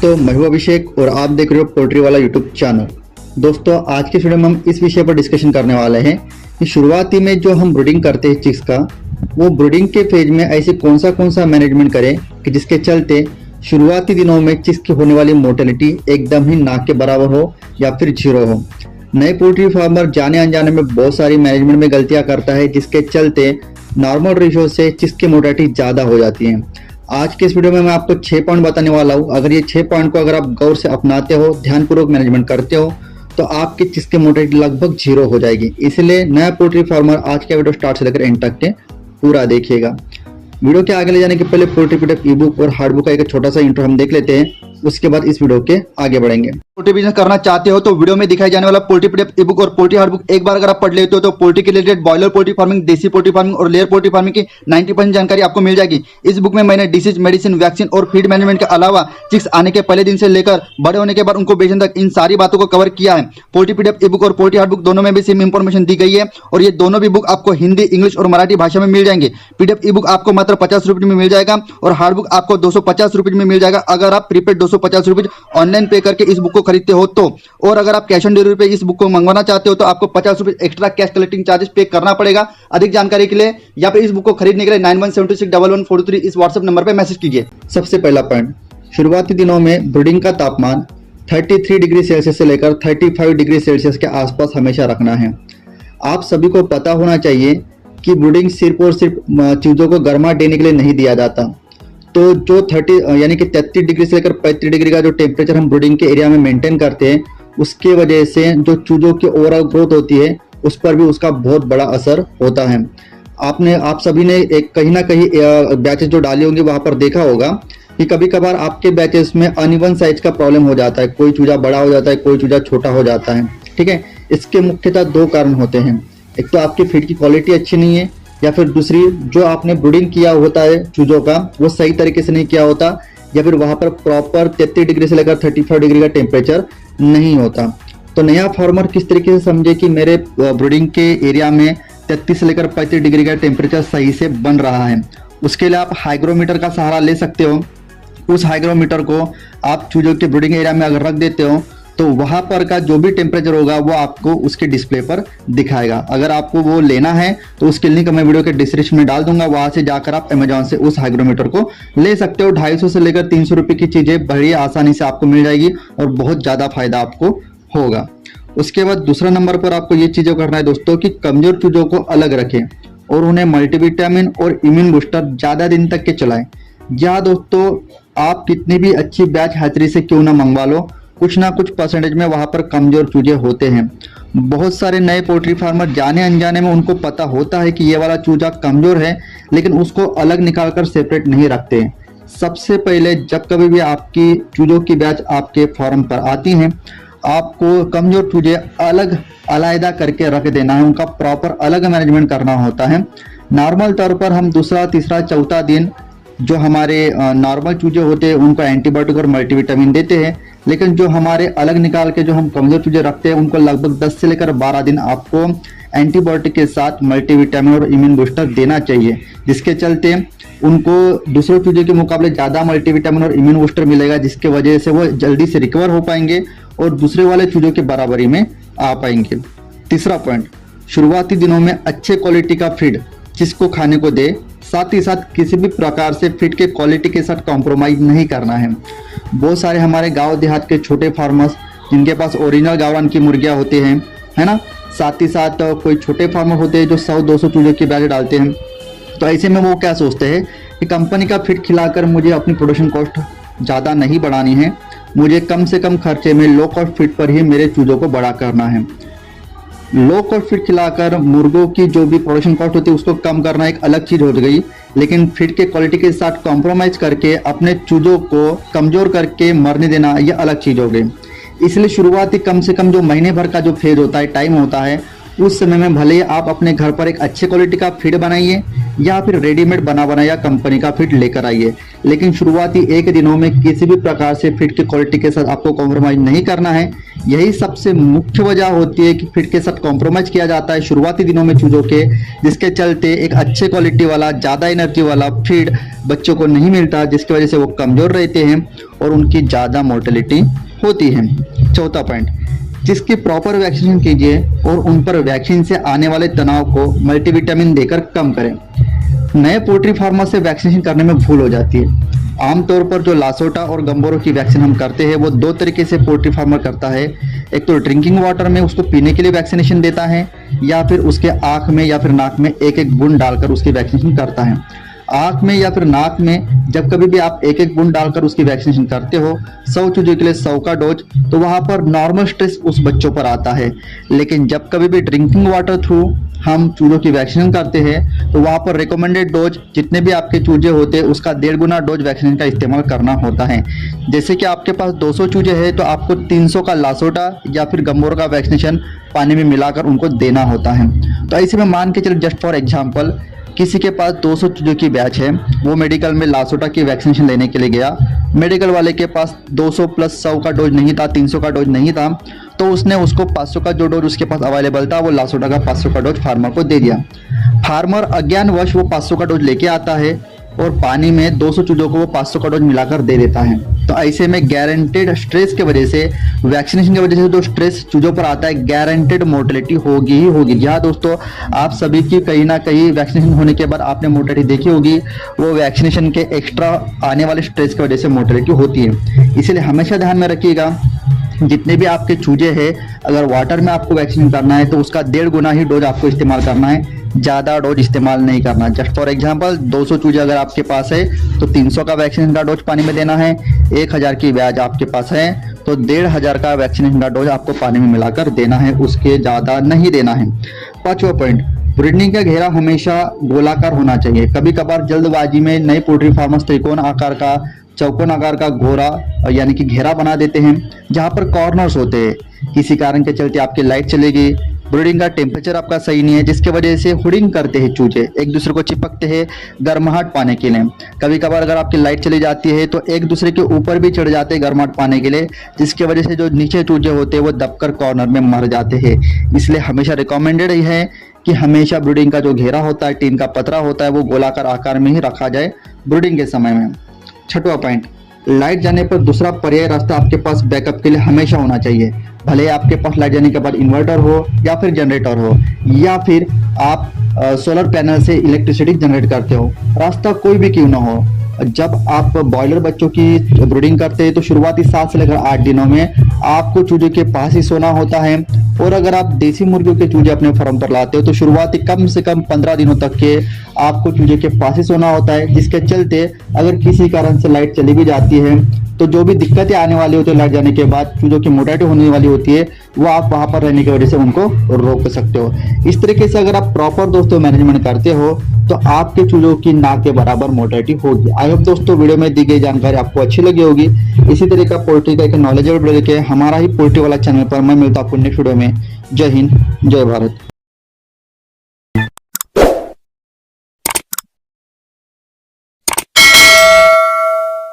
दोस्तों मैं हूं अभिषेक और आप देख रहे हो पोल्ट्री वाला यूट्यूब चैनल। दोस्तों आज की वीडियो में हम इस विषय पर डिस्कशन करने वाले हैं कि शुरुआती में जो हम ब्रीडिंग करते हैं चिक्स का, वो ब्रीडिंग के फेज में ऐसे कौन सा मैनेजमेंट करें कि जिसके चलते शुरुआती दिनों में चिक्स की होने वाली मोर्टेलिटी एकदम ही ना के बराबर हो या फिर जीरो हो। नए पोल्ट्री फार्मर जाने अनजाने में बहुत सारी मैनेजमेंट में गलतियां करता है, जिसके चलते नॉर्मल रेशियो से चिक्स की मोर्टेलिटी ज़्यादा हो जाती है। आज के इस वीडियो में मैं आपको 6 पॉइंट बताने वाला हूँ। अगर ये 6 पॉइंट को अगर आप गौर से अपनाते हो, ध्यानपूर्वक मैनेजमेंट करते हो, तो आपकी चिक्स की मोर्टेलिटी लगभग जीरो हो जाएगी। इसलिए नया पोल्ट्री फार्मर आज का वीडियो स्टार्ट से लेकर एंड तक के पूरा देखिएगा। वीडियो के आगे ले जाने के पहले पोल्ट्री पीडीएफ ई बुक और हार्ड बुक का एक छोटा सा इंट्रो हम देख लेते हैं, उसके बाद इस वीडियो के आगे बढ़ेंगे। पोल्ट्री बिजनेस करना चाहते हो तो वीडियो में दिखाई जाने वाला पोल्ट्री पीडीएफ ई बुक और पोल्ट्री हार्ड बुक एक बार अगर आप पढ़ लेते हो तो पोल्ट्री के रिलेटेड बॉयलर पोल्ट्री फार्मिंग, देसी पोल्ट्री फार्मिंग और लेयर पोल्ट्री फार्मिंग की 90% जानकारी आपको मिल जाएगी। इस बुक में मैंने डिसीज, मेडिसिन, वैक्सीन और फीड मैनेजमेंट के अलावा चिक्स आने के पहले दिन से लेकर बड़े होने के बाद उनको बेचने तक इन सारी बातों को कवर किया है। पोल्ट्री पीडीएफ ई बुक और पोल्ट्री हार्ड बुक दोनों में भी सेम इंफॉर्मेशन दी गई है और ये दोनों भी बुक आपको हिंदी, इंग्लिश और मराठी भाषा में मिल जाएंगे। पीडीएफ ई बुक आपको मात्र 50 रुपये में मिल जाएगा और हार्ड बुक आपको 250 रुपये में मिल जाएगा अगर आप प्रीपेड 250 रुपये ऑनलाइन पे करके इस बुक को खरीदते हो तो। और अगर आप कैश ऑन डिलीवरी पे इस बुक को मंगवाना चाहते हो तो आपको 50 रुपये एक्स्ट्रा कैश कलेक्टिंग चार्जेस पे करना पड़ेगा। अधिक जानकारी के लिए या फिर इस बुक को खरीदने के लिए 91761143 इस व्हाट्सएप नंबर पे मैसेज कीजिए। सबसे पहला पॉइंट, शुरुआती दिनों में ब्रीडिंग का तापमान 33 डिग्री सेल्सियस से लेकर 35 डिग्री सेल्सियस के आसपास हमेशा रखना है। आप सभी को पता होना चाहिए कि ब्रीडिंग सिर्फ और सिर्फ चीज़ों को गर्मा देने के लिए नहीं दिया जाता। तो जो 30 यानी कि 33 डिग्री से लेकर 35 डिग्री का जो टेम्परेचर हम ब्रीडिंग के एरिया में मेंटेन करते हैं, उसके वजह से जो चूजों की ओवरऑल ग्रोथ होती है उस पर भी उसका बहुत बड़ा असर होता है। आप सभी ने एक कहीं ना कहीं बैचेस जो डाली होंगी वहां पर देखा होगा कि कभी कभार आपके बैचेस में अनइवन साइज का प्रॉब्लम हो जाता है। कोई चूजा बड़ा हो जाता है, कोई चूजा छोटा हो जाता है। ठीक है, इसके मुख्यतः 2 कारण होते हैं। एक तो आपकी फीड की क्वालिटी अच्छी नहीं है, या फिर दूसरी जो आपने ब्रीडिंग किया होता है चूजों का वो सही तरीके से नहीं किया होता, या फिर वहां पर प्रॉपर 33 डिग्री से लेकर 35 डिग्री का टेम्परेचर नहीं होता। तो नया फार्मर किस तरीके से समझे कि मेरे ब्रीडिंग के एरिया में 33 से लेकर 35 डिग्री का टेम्परेचर सही से बन रहा है। उसके लिए आप हाइग्रोमीटर का सहारा ले सकते हो। उस हाइग्रोमीटर को आप चूजों के ब्रीडिंग एरिया में अगर रख देते हो तो वहां पर का जो भी टेम्परेचर होगा वो आपको उसके डिस्प्ले पर दिखाएगा। अगर आपको वो लेना है तो उसके लिंक मैं वीडियो के डिस्क्रिप्शन में डाल दूंगा, वहां से जाकर आप अमेजॉन से उस हाइग्रोमीटर को ले सकते हो। 250 से लेकर 300 रुपए की चीजें बड़ी आसानी से आपको मिल जाएगी और बहुत ज्यादा फायदा आपको होगा। उसके बाद दूसरा नंबर पर आपको ये चीजें करना है दोस्तों कि कमजोर चूजों को अलग रखें और उन्हें मल्टीविटामिन और इम्यून बूस्टर ज्यादा दिन तक के चलाएं। या दोस्तों आप कितनी भी अच्छी बैच हैचरी से क्यों ना मंगवा लो, कुछ ना कुछ परसेंटेज में वहां पर कमजोर चूजे होते हैं। बहुत सारे नए पोल्ट्री फार्मर जाने अनजाने में उनको पता होता है कि ये वाला चूजा कमजोर है, लेकिन उसको अलग निकालकर सेपरेट नहीं रखते। सबसे पहले जब कभी भी आपकी चूजों की बैच आपके फार्म पर आती हैं, आपको कमजोर चूजे अलग अलहदा करके रख देना है। उनका प्रॉपर अलग मैनेजमेंट करना होता है। नॉर्मल तौर पर हम दूसरा, तीसरा, चौथा दिन जो हमारे नॉर्मल चूजे होते हैं उनको एंटीबायोटिक और मल्टीविटामिन देते हैं, लेकिन जो हमारे अलग निकाल के जो हम कमजोर चूजे रखते हैं उनको लगभग 10 से लेकर 12 दिन आपको एंटीबायोटिक के साथ मल्टीविटामिन और इम्यून बूस्टर देना चाहिए, जिसके चलते उनको दूसरे चूजे के मुकाबले ज़्यादा मल्टीविटामिन और इम्यून बूस्टर मिलेगा, जिसके वजह से वो जल्दी से रिकवर हो पाएंगे और दूसरे वाले चूजों के बराबरी में आ पाएंगे। तीसरा पॉइंट, शुरुआती दिनों में अच्छे क्वालिटी का फीड जिसको खाने को दे, साथ ही साथ किसी भी प्रकार से फीड के क्वालिटी के साथ कॉम्प्रोमाइज नहीं करना है। बहुत सारे हमारे गांव देहात के छोटे फार्मर्स जिनके पास ओरिजिनल गावरान की मुर्गियां होती हैं, है ना, साथ ही साथ कोई छोटे फार्मर होते हैं जो 100-200 चूजों की बैच डालते हैं। तो ऐसे में वो क्या सोचते हैं कि कंपनी का फीड खिलाकर मुझे अपनी प्रोडक्शन कॉस्ट ज़्यादा नहीं बढ़ानी है, मुझे कम से कम खर्चे में लो कॉस्ट फीड पर ही मेरे चूजों को बड़ा करना है। लो कॉस्ट फीड खिलाकर मुर्गों की जो भी प्रोडक्शन कॉस्ट होती है उसको कम करना एक अलग चीज हो गई, लेकिन फीड के क्वालिटी के साथ कॉम्प्रोमाइज करके अपने चूजों को कमजोर करके मरने देना यह अलग चीज हो गई। इसलिए शुरुआती कम से कम जो महीने भर का जो फेज होता है, टाइम होता है, उस समय में भले ही आप अपने घर पर एक अच्छे क्वालिटी का फीड बनाइए या फिर रेडीमेड बना बनाया कंपनी का फीड लेकर आइए, लेकिन शुरुआती 1 दिनों में किसी भी प्रकार से फीड की क्वालिटी के साथ आपको कॉम्प्रोमाइज नहीं करना है। यही सबसे मुख्य वजह होती है कि फीड के साथ कॉम्प्रोमाइज किया जाता है शुरुआती दिनों में चूजों के, जिसके चलते एक अच्छे क्वालिटी वाला ज़्यादा एनर्जी वाला फीड बच्चों को नहीं मिलता, जिसकी वजह से वो कमज़ोर रहते हैं और उनकी ज़्यादा मोर्टेलिटी होती है। चौथा पॉइंट, जिसकी प्रॉपर वैक्सीनेशन कीजिए और उन पर वैक्सीन से आने वाले तनाव को मल्टीविटामिन देकर कम करें। नए पोल्ट्री फार्मर से वैक्सीनेशन करने में भूल हो जाती है। आमतौर पर जो लासोटा और गंबोरो की वैक्सीन हम करते हैं वो 2 तरीके से पोल्ट्री फार्मर करता है। एक तो ड्रिंकिंग वाटर में उसको पीने के लिए वैक्सीनेशन देता है, या फिर उसके आँख में या फिर नाक में एक एक बूंद डालकर उसकी वैक्सीनेशन करता है। आँख में या फिर नाक में जब कभी भी आप एक एक बूंद डालकर उसकी वैक्सीनेशन करते हो 100 चूजों के लिए 100 का डोज, तो वहाँ पर नॉर्मल स्ट्रेस उस बच्चों पर आता है। लेकिन जब कभी भी ड्रिंकिंग वाटर थ्रू हम चूजों की वैक्सीनेशन करते हैं तो वहाँ पर रिकमेंडेड डोज जितने भी आपके चूजे होते हैं उसका 1.5 गुना डोज वैक्सीन का इस्तेमाल करना होता है। जैसे कि आपके पास 200 चूजे हैं तो आपको 300 का लासोटा या फिर गंबोरो का वैक्सीनेशन पानी में मिलाकर उनको देना होता है। तो ऐसे में मान के चलो, जस्ट फॉर एग्जाम्पल, किसी के पास 200 चूजों की बैच है, वो मेडिकल में लासोटा की वैक्सीनेशन लेने के लिए गया। मेडिकल वाले के पास 200 प्लस 100 का डोज नहीं था, 300 का डोज नहीं था, तो उसने उसको 500 का जो डोज उसके पास अवेलेबल था वो लासोटा का 500 का डोज फार्मर को दे दिया। फार्मर अज्ञानवश वो 500 का डोज लेके आता है और पानी में 200 चूजों को वो 500 का डोज मिलाकर दे देता है। तो ऐसे में गारंटेड स्ट्रेस की वजह से, वैक्सीनेशन की वजह से जो स्ट्रेस चूजों पर आता है, गारंटेड मोर्टेलिटी होगी ही होगी। जहाँ दोस्तों आप सभी की कहीं ना कहीं वैक्सीनेशन होने के बाद आपने मोर्टेलिटी देखी होगी, वो वैक्सीनेशन के एक्स्ट्रा आने वाले स्ट्रेस की वजह से मोर्टेलिटी होती है। इसलिए हमेशा ध्यान में रखिएगा, जितने भी आपके चूजे हैं, अगर वाटर में आपको वैक्सीन करना है तो उसका 1.5 गुना ही डोज आपको इस्तेमाल करना है, ज़्यादा डोज इस्तेमाल नहीं करना। जस्ट फॉर एग्जांपल 200 चूजे अगर आपके पास है तो 300 का वैक्सीनेशन का डोज पानी में देना है। 1000 की ब्याज आपके पास है तो 1500 का वैक्सीनेशन का डोज आपको पानी में मिलाकर देना है, उसके ज़्यादा नहीं देना है। 5वां पॉइंट, ब्रीडिंग का घेरा हमेशा गोलाकार होना चाहिए। कभी कभार जल्दबाजी में नए पोल्ट्री फार्मर्स त्रिकोण आकार का, चौकोन आकार का घोरा यानी कि घेरा बना देते हैं, जहां पर कॉर्नर्स होते हैं। किसी कारण के चलते आपकी लाइट चलेगी, ब्रीडिंग का टेम्परेचर आपका सही नहीं है, जिसके वजह से हुडिंग करते हैं चूजे, एक दूसरे को चिपकते हैं गर्माहट पाने के लिए। कभी कभार अगर आपकी लाइट चली जाती है तो एक दूसरे के ऊपर भी चढ़ जाते हैं गर्माहट पाने के लिए, जिसकी वजह से जो नीचे चूजे होते हैं वो दबकर कॉर्नर में मर जाते हैं। इसलिए हमेशा रिकमेंडेड है कि हमेशा ब्रीडिंग का जो घेरा होता है, टीन का पतरा होता है, वो गोलाकार आकार में ही रखा जाए ब्रीडिंग के समय में। 6वां पॉइंट, लाइट जाने पर दूसरा पर्याय रास्ता आपके पास बैकअप के लिए हमेशा होना चाहिए। भले आपके पास लाइट जाने के बाद इन्वर्टर हो या फिर जनरेटर हो, या फिर आप सोलर पैनल से इलेक्ट्रिसिटी जनरेट करते हो, रास्ता कोई भी क्यों ना हो। जब आप बॉयलर बच्चों की ब्रीडिंग करते हैं तो शुरुआती 7 से लेकर 8 दिनों में आपको चूजे के पास ही सोना होता है, और अगर आप देसी मुर्गियों के चूजे अपने फार्म पर लाते हो तो शुरुआती कम से कम 15 दिनों तक के आपको चूजे के पास ही सोना होता है, जिसके चलते अगर किसी कारण से लाइट चली भी जाती है तो जो भी दिक्कतें आने वाली होती है लाइट जाने के बाद, चूजों की मोर्टेलिटी होने वाली होती है, वो आप वहां पर रहने की वजह से उनको रोक सकते हो। इस तरीके से अगर आप प्रॉपर दोस्तों मैनेजमेंट करते हो तो आपके चूजों की ना के बराबर मोर्टेलिटी होगी। आई होप दोस्तों वीडियो में दी गई जानकारी आपको अच्छी लगी होगी। इसी तरह का पोल्ट्री का एक नॉलेजेबल वीडियो के हमारा ही पोल्ट्री वाला चैनल पर मैं मिलता हूं आपको नेक्स्ट वीडियो में। जय हिंद, जय भारत।